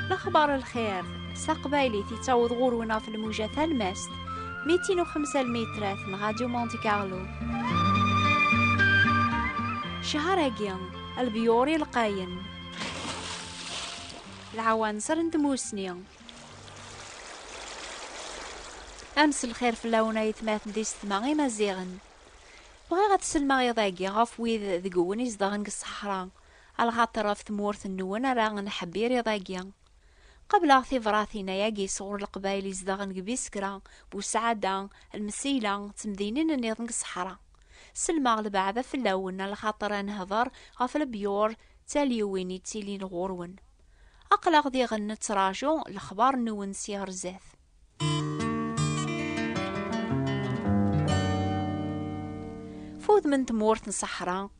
الأخبار الخير ساقبايلي تيتاوض غورونا في الموجة الماست 205 المترات من غاديو مونتي كارلو. شهر البيوري القاين العوانسر ندموسني أمس الخير في اللون يتمات ديس ثماغي مزيغن بغي غتسلما يضاقي غاف ويذ ذقون يزدغن الصحراء على خاطر في ثمورث النون راه نحبير يضاقي قبل في فراثينا ياقي صغور القبايل يزدغن بيسكرا بوسعادة المسيلة تمدينين نيضن الصحراء سلما لبعض في اللون على خاطر نهضر غاف البيور تاليوين يتسيلين غورون أقلق دي غن تراجو الأخبار نون سيغر زاث. فوذ من تمورت صحراء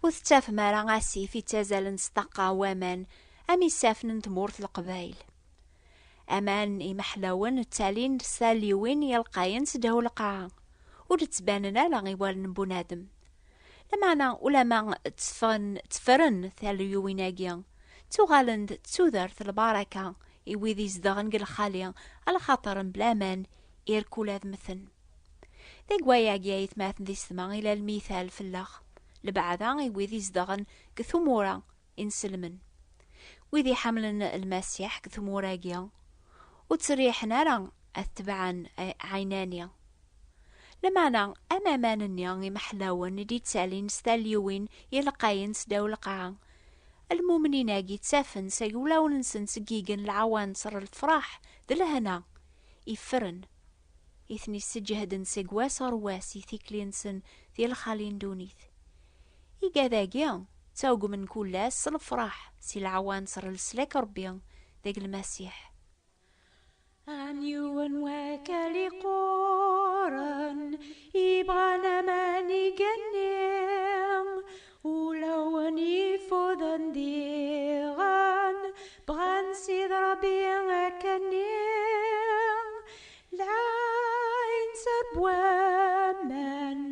وثتاف مارا غاسي في تازال نستقى وامان أمي سافن تمورت القبايل أمان إمحلاون التالين ساليوين يلقاين سدهو القاعة ودتباننا لغيوال نبونادم لمعنا ولما تفرن ثاليويناقيا تغالند تسوذرت البركة إويذي زدغن الخالية على خاطر بلامان إيركولاذ مثن ذي قواياقيا يتماثن ذي السما إلى المثال في اللخ لبعضا إويذي زدغن كثمورا إنسلمن وذي حملن المسيح كثموراقيا وتريحنا راه أتبعا عينانيا لمعنا أماماننيا محلاون دي تسالين ستاليوين يلقاين سداو القاعة المؤمنين اجي تسافن سيولاون نسن سقيقن العوانصر الفرح دلهنا يفرن يثني السجهدن سيقواس رواسي ثيكلينسن ذي الخالين دونيث يقاذاقيا تاوقو من كلاس الفرح سي العوانصر السلاك ربيا ذاق المسيح أنيوان وكالي قورن يبغانا ماني قنيم ولو يفوذن ديغان بغان سيد ربي كنيم العين سبوامان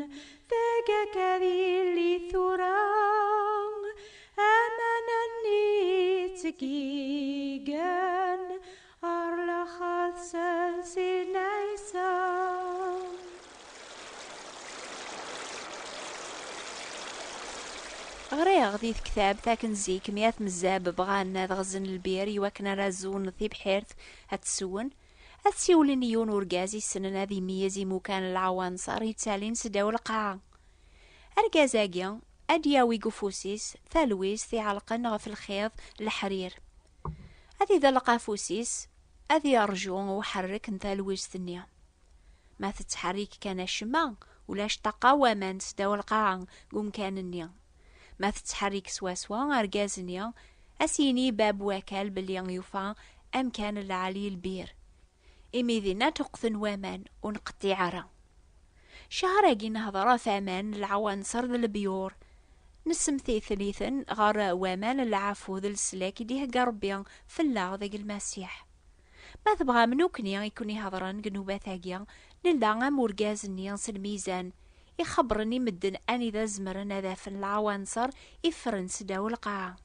ذاك كذي اللي ثوران أمانني تقيقان أرلا خاصة سينايسا. غريغ ذي كتاب ثاكن زيك ميات مزاب بغانا غزن البير يوكنا رازون ذي بحيرت هتسون هتسيولين يون ورقازي السنة ذي ميزي مكان العوانصر يتسالين سداو القاعة أرقازاقيا أدياوي قفوسيس ثالويس ذي علقن غف الخيض الحرير هذي ذا لقافوسيس أذي أرجون وحرك نثالويس ثنيا ما تتحرك كان الشما ولاش تقاوى من سداو القاعة قوم كان النيا ما تتحرك سواسوا أرقازنيا أسيني باب وكال باليان يوفا أم كان العالي البير إميذينا تقثن وامان ونقطي عرا شهراقي نهضر فامان العوانصر ذا البيور نسمثي ثليثا غار وامان العفو ذا السلاك ديه قربيا في الله ذاق المسيح ما تبغى منوكني يكون يهضرن قنوباتاقيا للا غام ورقازني الميزان يخبرني مدن أني ذا زمرن هذا في العوانصر يفرن سداو القاعة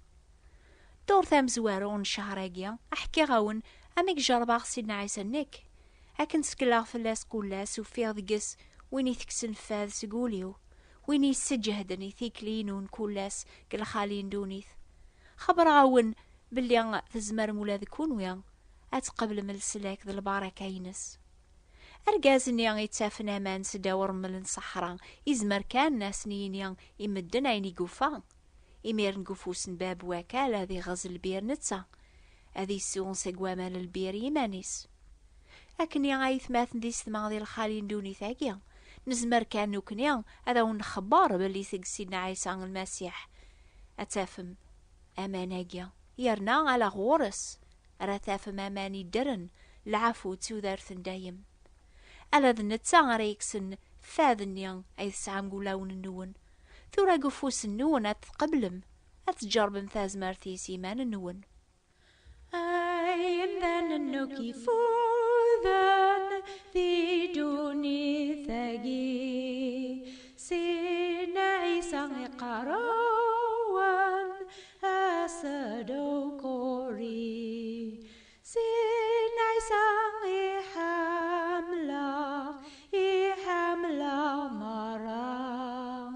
دور ثام زوارون شهراقيا أحكي غاون أميك جرباغ سيدنا عيسى نيك هاكن سكلاغ فلاس كولاس وفيغ ذقس وين يثكسن فاذ سقوليو وين يسجهدني ثيكلينون كولاس كالخالين دونيث خبر غاون بلي تزمر مولا ذكون ويا أتقبل من السلاك ذا الباركة ينس أرقازني يتسافن أمان سداور من الصحراء يزمر كان ناس نينيان يمدن عيني قفا يمير نقفوس باب وكالة ذي غزل البير نتسا هذي السون سقوى مال البير يمانيس أكني غايث ماثن ديس ثماغ ذي الخالين دوني ثاقيا نزمر كان نوكنيا هذا ونخبار باللي ثق سيدنا عيسى المسيح أتافم أماناقيا يرنا على غورس رثافم أماني درن العفو تسوذارثن دايم ألا ذنتسا غريكسن فاذنيا أي سعام قولاون النون ثورا قفوس النون أتقبلم أتجرب مثاز مارثي سيمان النون أي ذن النوكي فوذن ذي دوني ثاقي سي sang iqarawan asado kori sinai sang ihamla marang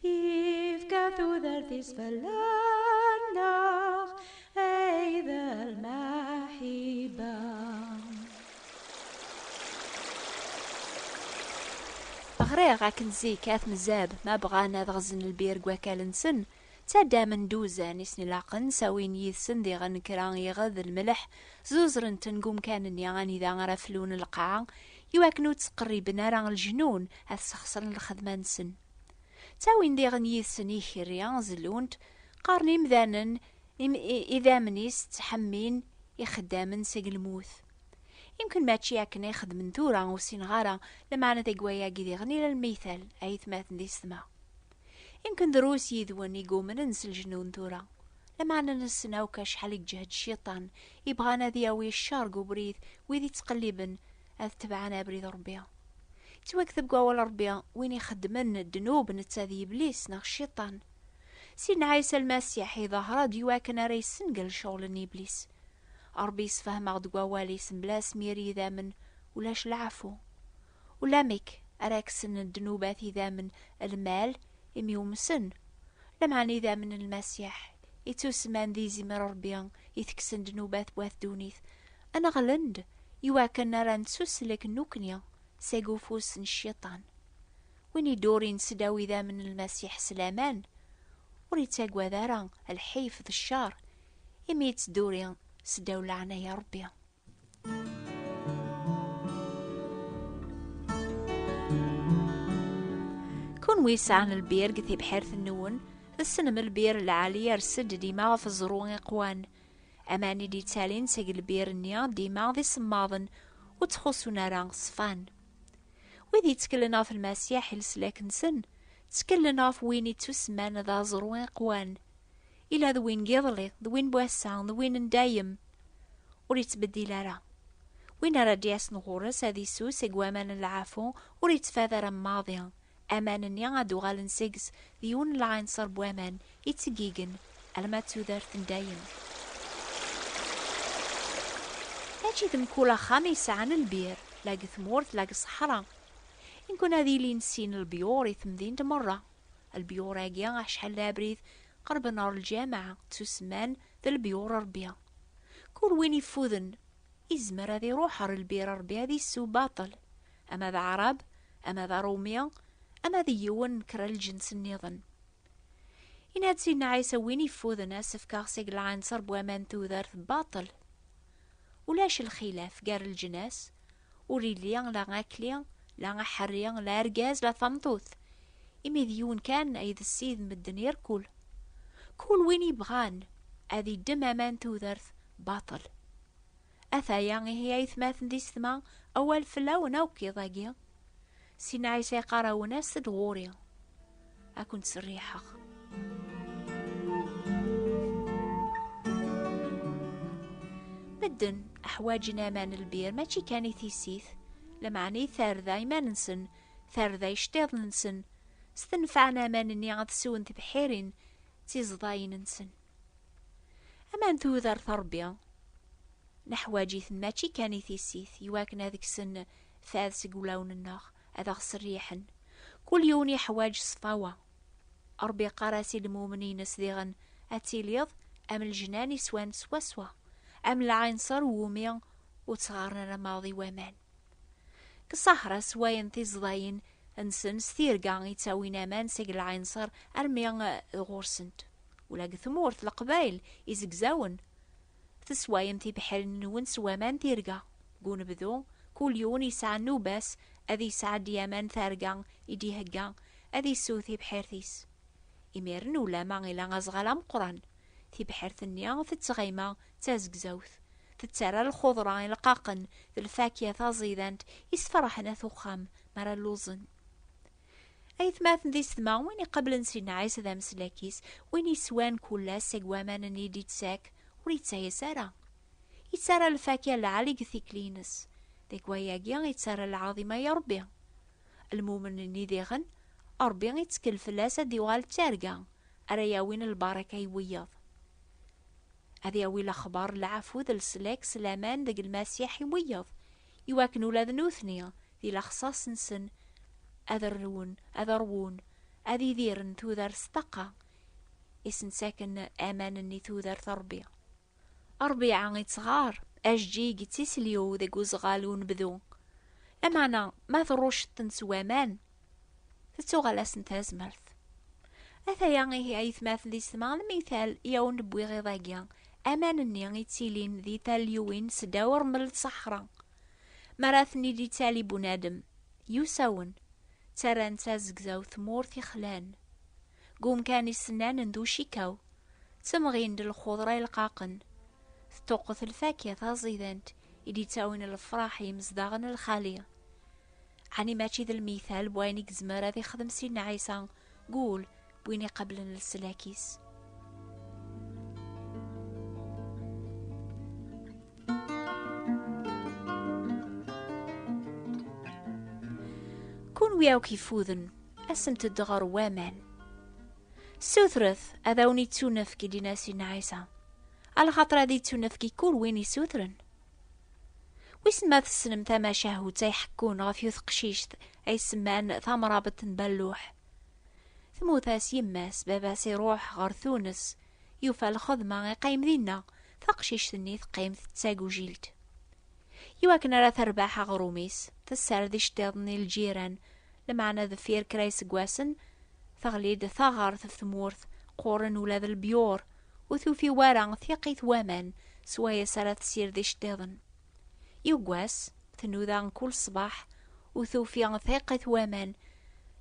ifka thudar فلانخ أيذا المحبة. غريغ كنزي كاث مزاب ما بغانا دغزن البير كوكالنسن تادا من دوزا نسني لاقن ساوين يثسن دي غنكران يغذ الملح زوزرن تنقوم كان يغاني ذا غرفلون القاع يواكنو تقريبنا ران الجنون هالسخصر الخدمة نسن تاوين دي غن يثسن يخيريان زلونت قارني مذانن إذا منيس تحمين يخدامن سيق الموث يمكن ماتشي ياكن ياخد من ثورة وسين غارة لمعنى تقويا قدي غني للمثال أي ثماثن دي السما يمكن دروس يذون يقوم ننسى الجنون ثورة لمعنى نسنا وكاش حالك جهد الشيطان يبغانا ذياوي الشارق وبريد ويذي تقلبن أذ تبعنا بريد ربيا توكثب قوال ربيا وين يخدمن الدنوب نتاذي إبليس ناخ الشيطان سين عيسى المسيح ظهر ديواكنا ريس نقل شغل إبليس أربي يسفهم غدقوا والي سنبلاس ميري ذامن ولاش العفو ولامك أراكسن الدنوبات ذامن المال يميوم سن لمعني ذامن المسيح يتوسمان ذي زمر ربيان يتكسن دنوبات بواث دونيث أنا غلند يواكن نران سوسلك نوكنيا سيقو فوس الشيطان ويني دورين سداوي ذامن المسيح سلامان وريتاقوا ذاران الحيف ذا الشار يميت دورين سداو لعنا يا ربي. كون ويسعن البير قثي بحيرث النون السنم البير العالية رسد ديما في الزروع قوان أماني دي تالين سيق البير النيا ديما ذي سماضن وتخصونا ران صفان وذي تكلنا في المسيح السلاك نسن تكلنا في ويني تسمان ذا زروع قوان إلا ذوين قيضلي ذوين بواسان ذوين ندايم وريت بديلارا وين رادياس نغورس هذي سوس اقوامان العافو وريت فاذا ماضيا امان يعادو غالن سيكس ذيون العين صار بوامان يتسقيقن الما تودار تندايم هاتشي ذم كولا خامسة عن البير لاقي ثمورت لاقي صحراء إن كنا ذي لي نسين البيور يثمذين تمرة البيور اقيا عشحال لابريث قرب نار الجامعة تسمان ذا البيور ربيا كل وين يفوذن إزمر هذي روحر البير ربيا ذي السو باطل أما ذا عرب أما ذا روميا أما ذي يون كرا الجنس النظن إن هاد سيدنا عيسى وين يفوذن أسف كاغسيق العنصر بوامان توذر باطل ولاش الخلاف قار الجناس وريليان لا غاكليان لا حريان لا رقاز لا ثمطوث إمي ذيون كان أيض السيد مدن يركل كل وين يبغان أذي دم أمان توذرث باطل أثايا هي إثماث دي ثما أول فلاون أو كيضاقيا سينا عيسى قراونا سدغوريا أكون سريحة مدن أحواجنا مان البير ماشي كان ثيسيث لمعني ثارذاي ما ننسن ثارذاي شتاض ننسن ستنفعنا مانني عاد سون تبحيرين تيزضاي ننسن أمان توذر ثربيا نحواجي ثماتشي كاني ثيسيث يواكن هذيك السن ثاذ سقولاون الناخ هذا خسريحن كل يوني حواج صفاوة أربي قراسي المؤمنين سذيغن أتيليض أم الجنان سوان سواسوا أم العين صار ووميا وتصغرنا ماضي وامان كصحرا سواين تيزضاين انسن ستير قاع يتساوين امان سيق العين صار أرميا غورسنت ولا ثمورت القبايل يزقزاون تسوايم تي بحر نون سوامان تيرقا قون بذو كل يون يسعى نوباس أذي سعى ديامان ثارقا يدي هقا أذي سوثي بحرثيس إميرن ولا ماغي لا غزغلام قران تي بحر ثنيا تتغيما تازقزاوث تتسارى الخضرة القاقن الفاكهة تازيدانت يسفرحنا ثخام مرا اللوزن أي ثماثن ذي ثما ويني قبل نسينا عيسى ذا مسلاكيس ويني سوان كلها سيقوامان نيدي تساك وريتسا يسارا يتسارى الفاكهة العالي ثيكلينس ذيك وياقيا يتسارى العظيمة يا ربي المؤمن نيديغن أربي يتكل فلاس دي وغال تارقا أرياوين البركة يويض. هذي أوي الأخبار العفو ذا السلاك سلامان دق المسيح يويض يواكن ولاد نوثنيا ذي الأخصاص نسن أذرون أذي ذيرن توذر استقى إسن ساكن آمانني توذر تربية أربيع عن صغار أجي جتسليو ذا قوزغالون بذو أمانا ما ثروش تنسوامان تتوغلاسن تازمرث أثياني هي أيثماث ذي سمان مثال يون بوي غيضاقيا أمانني يتسيلين ذي تاليوين سداور ملت صحراء مراثني دي تالي بنادم يساون تران تازقزاو ثمور خلان قوم كان السنان ندو شيكاو تمغين دل الخضرة القاقن توقف الفاكهة تازيدانت إدي تاوين الفراح يمزداغن الخالية عني ماشي ذا المثال بوينك زمارة ذي خدم سيدنا عيسى قول بويني قبل السلاكيس. كون وياو كيفوذن أسم تدغر وامان سوثرث أذاوني تونفكي دينا سيدنا عيسى على خاطر هذي تونفكي كل وين يسوثرن ويسن ما تسلم ثما شاهو تيحكون غف يثقشيش أي سمان ثمرابط بلوح ثموثاس يماس باباس يروح غار ثونس يوفى الخدمة يقيم ذينا ثقشيش ثنيث قيم تساقو جيلد يواكن را ثرباح غروميس تسار ذي شتاضني الجيران لمعنا ذفير كرايس قواسن ثغليد ثغار ثمورث قورن ولاد البيور وثوفي وارع ثيقيت وامان سوايا سالت سير ذي شتاضن يوقواس ثنوذان كل صباح وثوفي ثيقيت وامان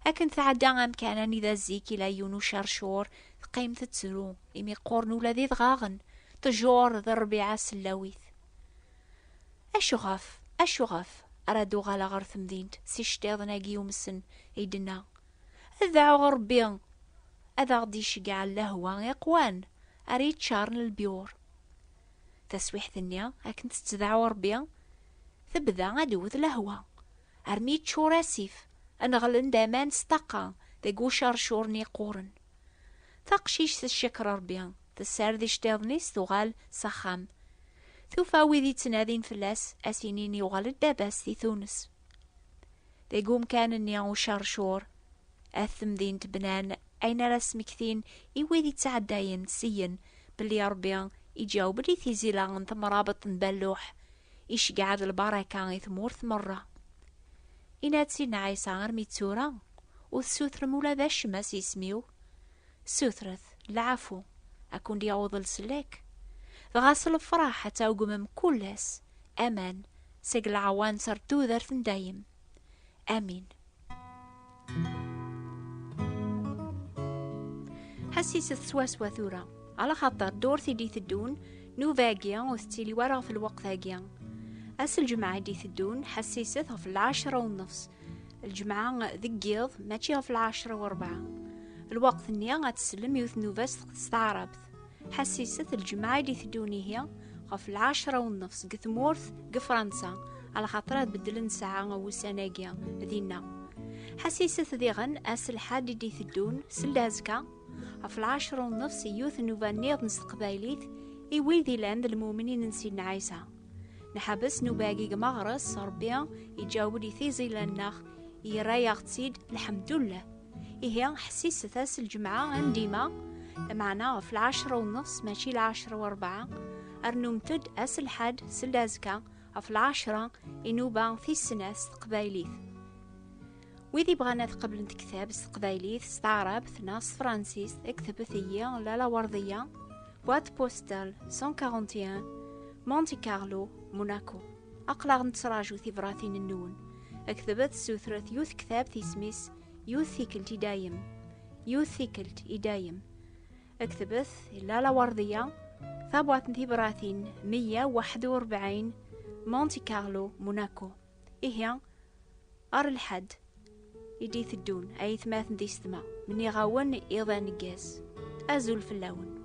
أكن ثعدا أمكانا إذا زيكي لا يونو شرشور قيم تتسرو إمي قورن ولادي ضغاغن تجور ذا الربيعة سلاويث أشغف أرادو غالا غار ثمدينت سيشتاضن أجيو مسن إيدنا أذا غربيان أذا غدي شقع اللهوة يقوان أريد شارن البيور تسويح ثنيا أكن تتذعو ربيان ثبذا أدوذ لهوة أرميت شوراسيف أنغلن دامان استقى ذاقو شرشورني قورن ثقشيش الشكر ربيان تسار ذي شتاضنيس ثغال سخام ثوفاوي ذي تنادين فلاس أسينين يغال الداباس ذي ثونس ذاقوم كان النياو شرشور أثم دين تبنان أين رسمكثين إيوي ذي تعداين سيين بلي ربيان يجاوب لي ثيزيلان ثمرابط بلوح إيش قاعد البركة ثمورث مرة إنات سيدنا عيسى غرميت سورة وثسوثر مولا ذا الشماس يسميو سوثرث العفو أكون دي عوض السلاك غاسل الفراح حتى وقمم كلاس أمان سيقل عوان سرتو ذرث دايم آمين. حسيس الثواس وثورة على خاطر دورثي دي ثدون نو فاقيا وستيلي ورا في الوقت ثاقيا أس الجمعة دي ثدون حسيستها في 10:30 الجمعة ذقيض ماشي في 10:04 الوقت النيا غتسلم يوث نوفاس تستعربت حسيست الجمعة دي ثدوني هي في 10:30 قثمورث قفرنسا على خاطرات بدلن ساعة وساناقيا ذينا حسيست ذي غن أس الحاد دي ثدون سلازكا في 10:30 يوث نوفا نيض نستقبايليث إيويذي لاند المؤمنين نسينا عيسى نحبس نباقي مغرس ربيا يجاوبلي ثيزي لناخ يرايا غتسيد الحمد لله إيه حسيس ثاس الجمعة عنديما معنا في 10:30 ماشي 10:04 أرنمتد أس الحد سلازكا في 10 إنوبا في السنة استقبايليث ويذي بغانا قبل كتاب استقبايليث استعرب ثناس فرانسيس اكتبثية لالا وردية بوات بوستال 141 مونتي كارلو موناكو أقلغ نتراجو ثبراثين النون اكتبت سوثرث يوث كتاب ثيسميس يوث ثيكلت إدايم يوث ثيكلت إدايم اكتبت لالا وردية ثابوات ثبراثين 141 مونتي كارلو موناكو إهيا أر الحد يدي ثدون أي ثماث ديستما مني غاون إيضا نقاس أزول في اللون